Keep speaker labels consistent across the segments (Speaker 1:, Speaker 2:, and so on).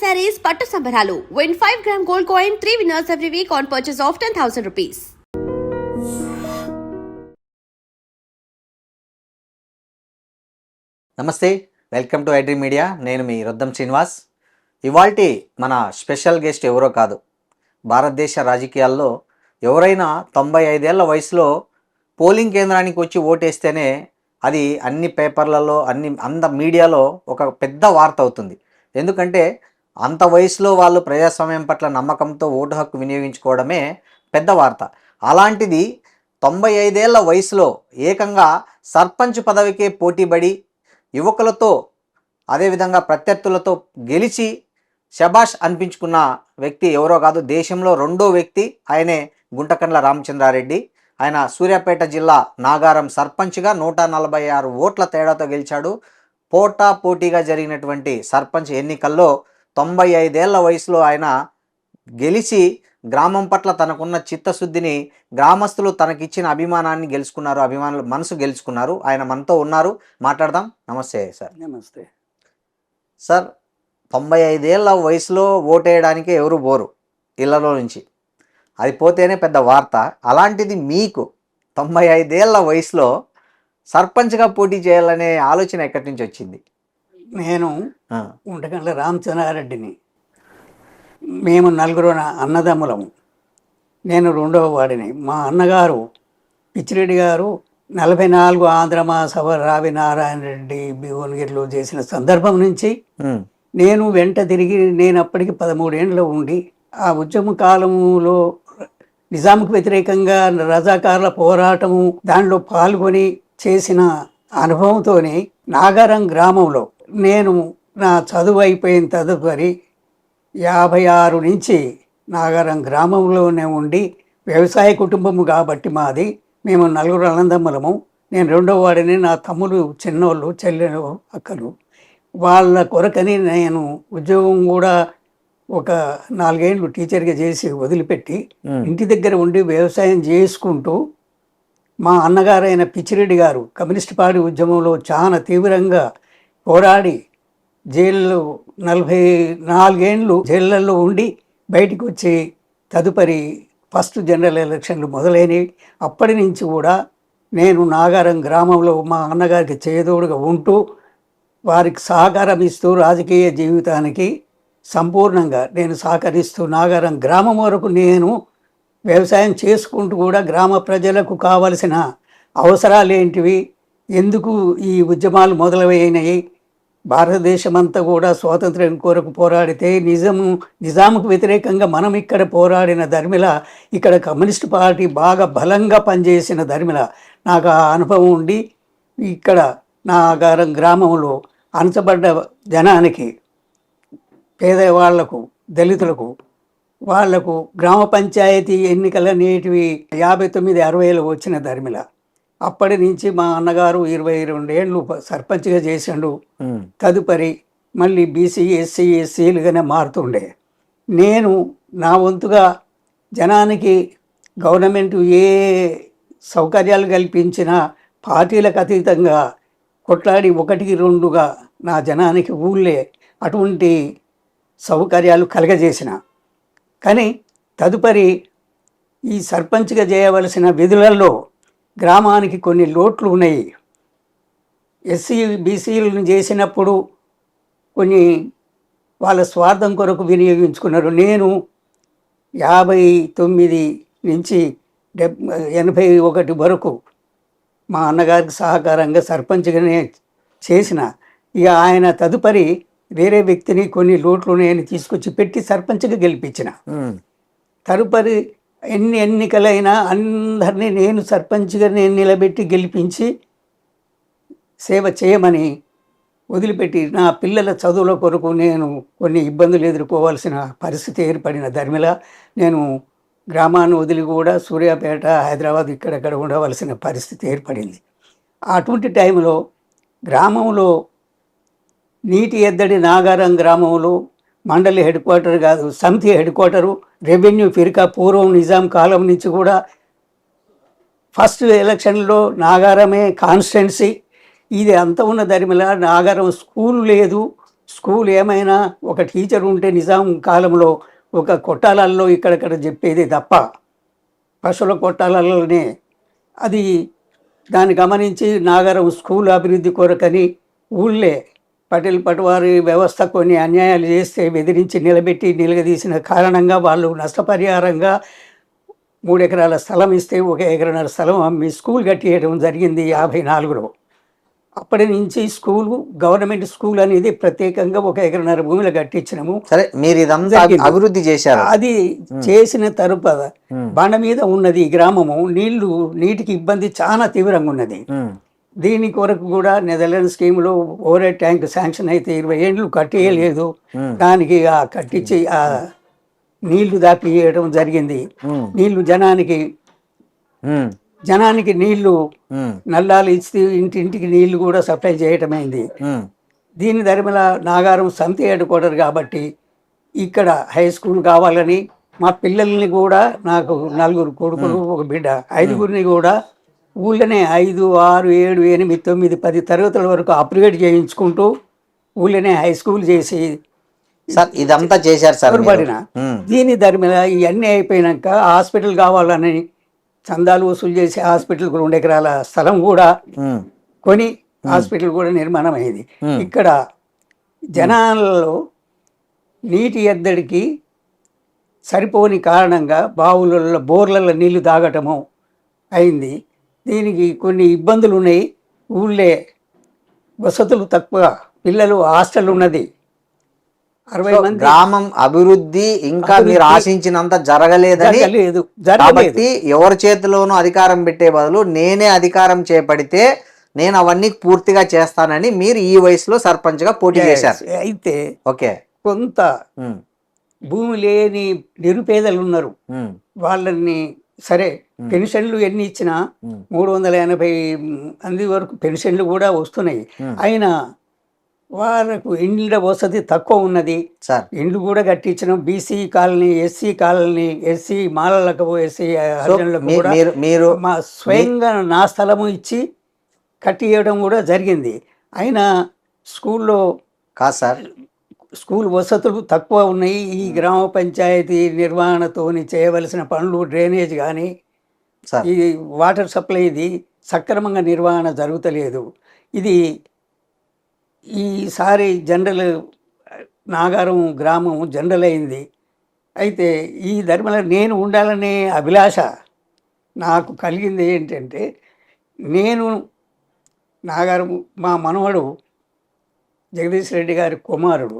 Speaker 1: sarees పట్టు సంబరాలు. Win 5 gram gold coin, 3 winners every week on purchase of 10,000 rupees.
Speaker 2: నమస్తే, welcome to iDream media. నేను మీ రొద్దం శ్రీనివాస్. ఇవాల్టి మన స్పెషల్ గెస్ట్ ఎవరో కాదు, భారతదేశ రాజకీయాల్లో ఎవరైనా 95 ఏళ్ల వయసులో పోలింగ్ కేంద్రానికి వచ్చి ఓటేస్తేనే అది అన్ని పేపర్లలో అంత మీడియాలో ఒక పెద్ద వార్త అవుతుంది. ఎందుకంటే అంత వయసులో వాళ్ళు ప్రజాస్వామ్యం పట్ల నమ్మకంతో ఓటు హక్కు వినియోగించుకోవడమే పెద్ద వార్త. అలాంటిది 95 ఏళ్ల వయసులో ఏకంగా సర్పంచ్ పదవికే పోటీపడి యువకులతో అదేవిధంగా ప్రత్యర్థులతో గెలిచి శబాష్ అనిపించుకున్న వ్యక్తి ఎవరో కాదు, దేశంలో రెండో వ్యక్తి. ఆయనే గుంటకండ్ల రామచంద్రారెడ్డి. ఆయన సూర్యాపేట జిల్లా నాగారం సర్పంచ్గా 146 ఓట్ల తేడాతో గెలిచాడు. పోటాపోటీగా జరిగినటువంటి సర్పంచ్ ఎన్నికల్లో 95 ఏళ్ల వయసులో ఆయన గెలిచి గ్రామం పట్ల తనకున్న చిత్తశుద్ధిని, గ్రామస్తులు తనకిచ్చిన అభిమానాన్ని గెలుచుకున్నారు, అభిమానుల మనసు గెలుచుకున్నారు. ఆయన మనతో ఉన్నారు, మాట్లాడదాం. నమస్తే సార్.
Speaker 3: నమస్తే
Speaker 2: సార్, 95 ఏళ్ల వయసులో ఓటేయడానికి ఎవరు పోరు ఇళ్లలో నుంచి, అది పోతేనే పెద్ద వార్త. అలాంటిది మీకు 95 ఏళ్ల వయసులో సర్పంచ్గా పోటీ చేయాలనే ఆలోచన ఎక్కడి నుంచి వచ్చింది?
Speaker 3: నేను గుంటకండ్ల రామచంద్రారెడ్డిని. మేము నలుగురు అన్నదమ్ములము. నేను రెండవ వాడిని. మా అన్నగారు పిచ్చిరెడ్డి గారు 44 ఆంధ్ర మహాసభ రావి నారాయణ రెడ్డి భువనగిరిలో చేసిన సందర్భం నుంచి నేను వెంట తిరిగి, నేను అప్పటికి 13 ఏళ్ళలో ఉండి ఆ ఉద్యమ కాలంలో నిజాంకు వ్యతిరేకంగా రజాకారుల పోరాటము దానిలో పాల్గొని చేసిన అనుభవంతోనే నాగారం గ్రామంలో నేను నా చదువు అయిపోయిన తదుపరి 56 నుంచి నాగారం గ్రామంలోనే ఉండి, వ్యవసాయ కుటుంబము కాబట్టి మాది, మేము నలుగురు అన్నదమ్ములము. నేను రెండవ వాడిని, నా తమ్ముడు చిన్నోళ్ళు, చెల్లెలు, అక్కలు. వాళ్ళ కొరకని నేను ఉద్యోగం కూడా ఒక 4 ఏళ్ళు టీచర్గా చేసి వదిలిపెట్టి ఇంటి దగ్గర ఉండి వ్యవసాయం చేసుకుంటూ, మా అన్నగారైన పిచ్చిరెడ్డి గారు కమ్యూనిస్ట్ పార్టీ ఉద్యమంలో చాలా తీవ్రంగా పోరాడి జైల్లో 44 ఏళ్ళు జైళ్ళల్లో ఉండి బయటికి వచ్చి తదుపరి ఫస్ట్ జనరల్ ఎలక్షన్లు మొదలైనవి. అప్పటి నుంచి కూడా నేను నాగారం గ్రామంలో మా అన్నగారికి చేదోడుగా ఉంటూ వారికి సహకారం ఇస్తూ రాజకీయ జీవితానికి సంపూర్ణంగా నేను సహకరిస్తూ నాగారం గ్రామం వరకు నేను వ్యవసాయం చేసుకుంటూ కూడా గ్రామ ప్రజలకు కావలసిన అవసరాలు ఏంటివి, ఎందుకు ఈ ఉద్యమాలు మొదలైనవి, భారతదేశమంతా కూడా స్వాతంత్ర్యం కొరకు పోరాడితే నిజాముకు వ్యతిరేకంగా మనం ఇక్కడ పోరాడిన ధర్మిల, ఇక్కడ కమ్యూనిస్ట్ పార్టీ బాగా బలంగా పనిచేసిన ధర్మిల నాకు ఆ అనుభవం ఉండి, ఇక్కడ నాగారం గ్రామంలో అణచబడ్డ జనానికి, పేదవాళ్లకు, దళితులకు, వాళ్లకు గ్రామ పంచాయతీ ఎన్నికల నేటివి 59-60 వచ్చిన ధర్మిల. అప్పటి నుంచి మా అన్నగారు 22 ఏళ్ళు సర్పంచ్గా చేసిండు. తదుపరి మళ్ళీ బీసీ, ఎస్సీ, ఎస్సీలుగానే మారుతుండే. నేను నా వంతుగా జనానికి గవర్నమెంట్ ఏ సౌకర్యాలు కల్పించినా పార్టీలకు అతీతంగా కొట్లాడి 1-2గా నా జనానికి ఊళ్ళే అటువంటి సౌకర్యాలు కలగజేసిన. కానీ తదుపరి ఈ సర్పంచ్గా చేయవలసిన విధులలో గ్రామానికి కొన్ని లోట్లు ఉన్నాయి. ఎస్సీ బీసీలను చేసినప్పుడు కొన్ని వాళ్ళ స్వార్థం కొరకు వినియోగించుకున్నారు. నేను 59 నుంచి 81 వరకు మా అన్నగారికి సహకారంగా సర్పంచ్గానే చేసిన. ఇక ఆయన తదుపరి వేరే వ్యక్తిని కొన్ని లోట్లు నేను తీసుకొచ్చి పెట్టి సర్పంచ్గా గెలిపించిన. తదుపరి ఎన్ని ఎన్నికలైనా అందరినీ నేను సర్పంచ్గా నేను నిలబెట్టి గెలిపించి సేవ చేయమని వదిలిపెట్టి, నా పిల్లల చదువుల కొరకు నేను కొన్ని ఇబ్బందులు ఎదుర్కోవాల్సిన పరిస్థితి ఏర్పడిన ధర్మిల నేను గ్రామాన్ని వదిలి కూడా సూర్యాపేట, హైదరాబాద్ ఇక్కడెక్కడ ఉండవలసిన పరిస్థితి ఏర్పడింది. అటువంటి టైంలో గ్రామంలో నీటి ఎద్దడి నాగారం గ్రామంలో మండలి హెడ్ క్వార్టర్ కాదు, సమితి హెడ్ క్వార్టరు, రెవెన్యూ ఫిర్కా పూర్వం నిజాం కాలం నుంచి కూడా ఫస్ట్ ఎలక్షన్లో నాగారమే కాన్స్టిట్యున్సీ. ఇది అంత ఉన్న ధర్మిల నాగారం స్కూల్ లేదు, స్కూల్ ఏమైనా ఒక టీచర్ ఉంటే నిజాం కాలంలో ఒక కొట్టాలల్లో ఇక్కడక్కడ చెప్పేది తప్ప పశువుల కొట్టాలలోనే అది దాన్ని గమనించి నాగారం స్కూల్ అభివృద్ధి కొరకని ఊళ్ళే పటేల్ పటవారి వ్యవస్థ కొన్ని అన్యాయాలు చేస్తే బెదిరించి నిలదీసిన కారణంగా వాళ్ళు నష్టపరిహారంగా 3 ఎకరాల స్థలం ఇస్తే 1 ఎకరన్నర స్థలం అమ్మి స్కూల్ కట్టియడం జరిగింది 54లో. అప్పటి నుంచి స్కూలు గవర్నమెంట్ స్కూల్ అనేది ప్రత్యేకంగా 1 ఎకరన్నర భూమిలో కట్టించినాము.
Speaker 2: సరే, మీరు ఇదంతా
Speaker 3: జరిగింది.
Speaker 2: అభివృద్ధి చేశారు.
Speaker 3: అది చేసిన తరువాత బండ మీద ఉన్నది ఈ గ్రామము. నీటికి ఇబ్బంది చాలా తీవ్రంగా ఉన్నది. దీని కొరకు కూడా నెదర్లాండ్ స్కీమ్లో ఓవర్ హెడ్ ట్యాంక్ శాంక్షన్ అయితే 20 ఏళ్ళు కట్టేయలేదు. దానికి కట్టించి ఆ నీళ్లు దాపియడం జరిగింది. నీళ్లు జనానికి నీళ్లు నల్లాలు ఇచ్చి ఇంటింటికి నీళ్లు కూడా సప్లై చేయటమైంది. దీని ధర్మల నాగారం సంతి హెడ్ క్వార్టర్ కాబట్టి ఇక్కడ హై స్కూల్ కావాలని మా పిల్లల్ని కూడా, నాకు 4 కొడుకులు 1 బిడ్డ, 5గురిని కూడా ఊళ్ళోనే 5, 6, 7, 8, 9, 10 తరగతుల వరకు అప్గ్రేడ్ చేయించుకుంటూ ఊళ్ళోనే హై స్కూల్ చేసి
Speaker 2: సార్ ఇదంతా చేశారు సార్
Speaker 3: పడిన దీని ధర్మల ఇవన్నీ అయిపోయినాక హాస్పిటల్ కావాలని చందాలు వసూలు చేసి హాస్పిటల్ 2 ఎకరాల స్థలం కూడా కొని హాస్పిటల్ కూడా నిర్మాణం అయింది. ఇక్కడ జనాలలో నీటి ఎద్దడికి సరిపోని కారణంగా బావులలో బోర్లలో నీళ్లు తాగటము అయింది. దీనికి కొన్ని ఇబ్బందులు ఉన్నాయి. ఊళ్ళే వసతులు తక్కువ, పిల్లలు హాస్టల్ ఉన్నది. 60 మంది.
Speaker 2: గ్రామం అభివృద్ధి ఇంకా మీరు ఆశించినంత జరగలేదని, కాబట్టి ఎవరి చేతిలోనూ అధికారం పెట్టే బదులు నేనే అధికారం చేపడితే నేను అవన్నీ పూర్తిగా చేస్తానని మీరు ఈ వయసులో సర్పంచ్ గా పోటీ చేశారు.
Speaker 3: అయితే
Speaker 2: ఓకే,
Speaker 3: కొంత భూమి లేని నిరుపేదలు ఉన్నారు. వాళ్ళని సరే పెన్షన్లు ఎన్ని ఇచ్చినా 380 మంది వరకు పెన్షన్లు కూడా వస్తున్నాయి. అయినా వాళ్ళకు ఇండ్ల వసతి తక్కువ ఉన్నది. ఇండ్లు కూడా కట్టించడం BC colony, SC colony, SC మాలలకు, ఎస్సీ హరిజనులకు కూడా మీరు మా స్వయంగా నా స్థలము ఇచ్చి కట్టియడం కూడా జరిగింది. అయినా స్కూల్లో
Speaker 2: కాదు సార్,
Speaker 3: స్కూల్ వసతులు తక్కువ ఉన్నాయి. ఈ గ్రామ పంచాయతీ నిర్వహణతోని చేయవలసిన పనులు, డ్రైనేజ్ కానీ ఈ వాటర్ సప్లై ఇది సక్రమంగా నిర్వహణ జరుగుతలేదు. ఇది ఈసారి జనరల్ నాగారం గ్రామం జనరల్ అయింది. అయితే ఈ ధర్మలో నేను ఉండాలనే అభిలాష నాకు కలిగింది. ఏంటంటే నేను నాగారం మా మనవడు జగదీష్ రెడ్డి గారి కుమారుడు,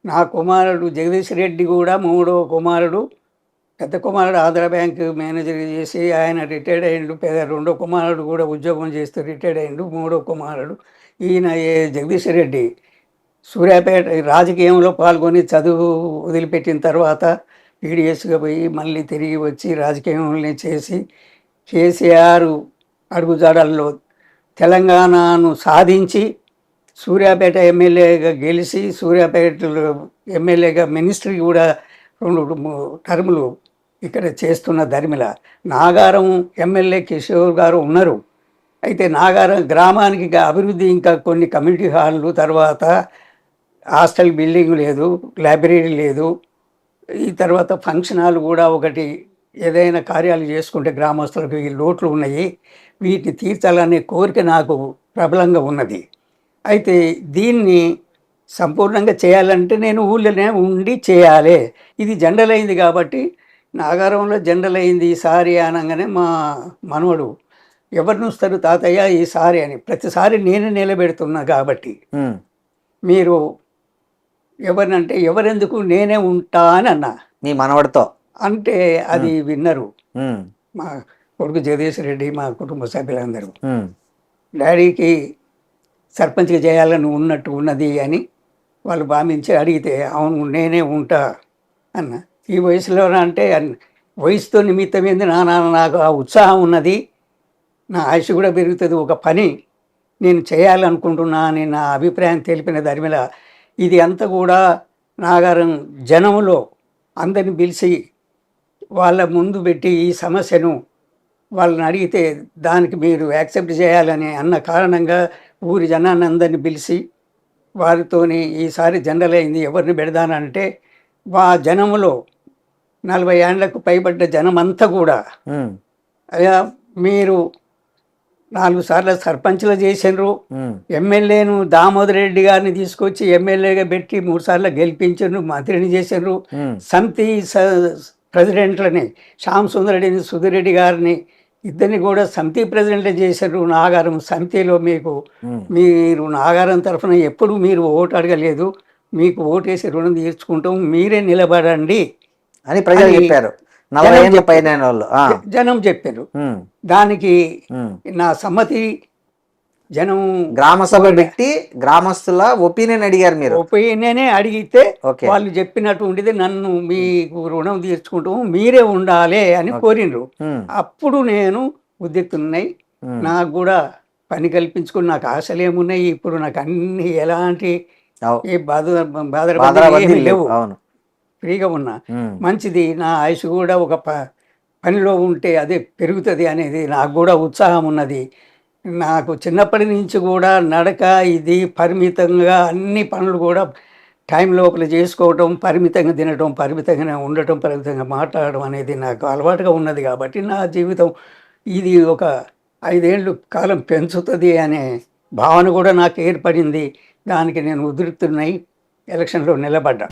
Speaker 3: నా కుమారుడు జగదీష్ రెడ్డి కూడా 3వ కుమారుడు. పెద్ద కుమారుడు ఆంధ్ర బ్యాంక్ మేనేజర్ చేసి ఆయన రిటైర్డ్ అయ్యిండు. 2వ కుమారుడు కూడా ఉద్యోగం చేస్తూ రిటైర్డ్ అయ్యిండు. 3వ కుమారుడు ఈయన జగదీష్ రెడ్డి సూర్యాపేట రాజకీయంలో పాల్గొని చదువు వదిలిపెట్టిన తర్వాత పీడిఎస్గా పోయి మళ్ళీ తిరిగి వచ్చి రాజకీయంలో చేసి కేసీఆర్ అడుగుజాడల్లో తెలంగాణను సాధించి సూర్యాపేట ఎమ్మెల్యేగా గెలిచి సూర్యాపేటలో ఎమ్మెల్యేగా మినిస్ట్రీ కూడా 2 టర్ములు ఇక్కడ చేస్తున్న ధర్మిల నాగారం ఎమ్మెల్యే కిషోర్ గారు ఉన్నారు. అయితే నాగారం గ్రామానికి అభివృద్ధి ఇంకా కొన్ని కమ్యూనిటీ హాళ్ళు, తర్వాత హాస్టల్ బిల్డింగ్ లేదు, లైబ్రరీ లేదు. ఈ తర్వాత ఫంక్షన్ హాల్ కూడా ఒకటి, ఏదైనా కార్యాలు చేసుకుంటే గ్రామస్తులకు ఈ లోట్లు ఉన్నాయి. వీటిని తీర్చాలనే కోరిక నాకు ప్రబలంగా ఉన్నది. అయితే దీన్ని సంపూర్ణంగా చేయాలంటే నేను ఊళ్ళోనే ఉండి చేయాలి. ఇది జనరల్ అయింది కాబట్టి నాగారంలో జనరల్ అయింది ఈసారి అనగానే మా మనవడు ఎవరిని వస్తారు తాతయ్య ఈసారి అని, ప్రతిసారి నేను నిలబెడుతున్నా కాబట్టి మీరు ఎవరినంటే ఎవరెందుకు నేనే ఉంటా అని అన్నా
Speaker 2: మీ మనవడితో.
Speaker 3: అంటే అది విన్నరు మా కొడుకు జగదీష్ రెడ్డి, మా కుటుంబ సభ్యులందరూ. డాడీకి సర్పంచ్గా చేయాలని ఉన్నది అని వాళ్ళు భావించి అడిగితే అవును నేనే ఉంటా అన్న. ఈ వయసులో అంటే వయసుతో నిమిత్తం ఏంది నాకు ఆ ఉత్సాహం ఉన్నది, నా ఆయుష్ కూడా పెరుగుతుంది. ఒక పని నేను చేయాలనుకుంటున్నా అని నా అభిప్రాయం తెలిపిన ధర్మిల ఇది అంతా కూడా నాగారం జనంలో అందరిని పిలిచి వాళ్ళ ముందు పెట్టి ఈ సమస్యను వాళ్ళని అడిగితే దానికి మీరు యాక్సెప్ట్ చేయాలని అన్న కారణంగా ఊరి జనాన్ని అందరిని పిలిచి వారితోని ఈసారి జనరల్ అయింది, ఎవరిని పెడదానంటే జనములో 40 ఏళ్లకు పైబడ్డ జనమంతా కూడా
Speaker 2: ఉమ్,
Speaker 3: అయ్యా మీరు 4 సార్లు సర్పంచ్లు చేసినారు,
Speaker 2: ఉమ్,
Speaker 3: ఎమ్మెల్యేను దామోదర్ రెడ్డి గారిని తీసుకొచ్చి ఎమ్మెల్యేగా పెట్టి 3 సార్లు గెలిపించారు, మంత్రిని చేశారు,
Speaker 2: ఉమ్,
Speaker 3: సమితి ప్రెసిడెంట్లని శ్యామ్ సుందర్ రెడ్డిని, సుధీర్ రెడ్డి గారిని ఇద్దరిని కూడా సమితి ప్రెసిడెంట్ చేశారు. నాగారం సమితిలో
Speaker 2: ఉమ్.
Speaker 3: మీరు నాగారం తరఫున ఎప్పుడు మీరు ఓటు అడగలేదు, మీకు ఓటేసి రుణం తీర్చుకుంటాం, మీరే నిలబడండి
Speaker 2: అని ప్రజలు
Speaker 3: అని
Speaker 2: చెప్పారు. 40
Speaker 3: జనం
Speaker 2: ఏళ్ళ
Speaker 3: చెప్పారు.
Speaker 2: పైన వాళ్ళు.
Speaker 3: జనం చెప్పారు.
Speaker 2: ఉమ్,
Speaker 3: దానికి
Speaker 2: ఉమ్.
Speaker 3: నా సమ్మతి జనం
Speaker 2: గ్రామ సభ పెట్టి గ్రామస్తుల ఒపీనియన్ అడిగారు మీరు.
Speaker 3: ఒపీనియనే అడిగితే
Speaker 2: ఓకే.
Speaker 3: వాళ్ళు చెప్పినటువంటిది నన్ను మీకు రుణం తీర్చుకుంటాము, మీరే ఉండాలి అని కోరిండ్రు.
Speaker 2: ఉమ్,
Speaker 3: అప్పుడు నేను ఉద్యుక్తున్నాయి,
Speaker 2: ఉమ్.
Speaker 3: నాకు కూడా పని కల్పించుకుని నాకు ఆశలు ఏమున్నాయి, ఇప్పుడు నాకు అన్ని ఎలాంటి
Speaker 2: అవు.
Speaker 3: ఏ
Speaker 2: బాధరాబందీ
Speaker 3: బాధ
Speaker 2: లేవు.
Speaker 3: లేవు,
Speaker 2: అవును.
Speaker 3: ఫ్రీగా ఉన్నా.
Speaker 2: ఉమ్,
Speaker 3: మంచిది, నా ఆయుష్ కూడా ఒక పనిలో ఉంటే అదే పెరుగుతుంది అనేది నాకు కూడా ఉత్సాహం ఉన్నది. నాకు చిన్నప్పటి నుంచి కూడా నడక ఇది పరిమితంగా అన్ని పనులు కూడా టైం లోపల చేసుకోవటం, పరిమితంగా తినటం, పరిమితంగా ఉండటం, పరిమితంగా మాట్లాడడం అనేది నాకు అలవాటుగా ఉన్నది. కాబట్టి నా జీవితం ఇది ఒక 5 ఏళ్ళు కాలం పెంచుతుంది అనే భావన కూడా నాకు ఏర్పడింది. దానికి నేను ఉద్రిక్తున్నై ఎలక్షన్లో నిలబడ్డా.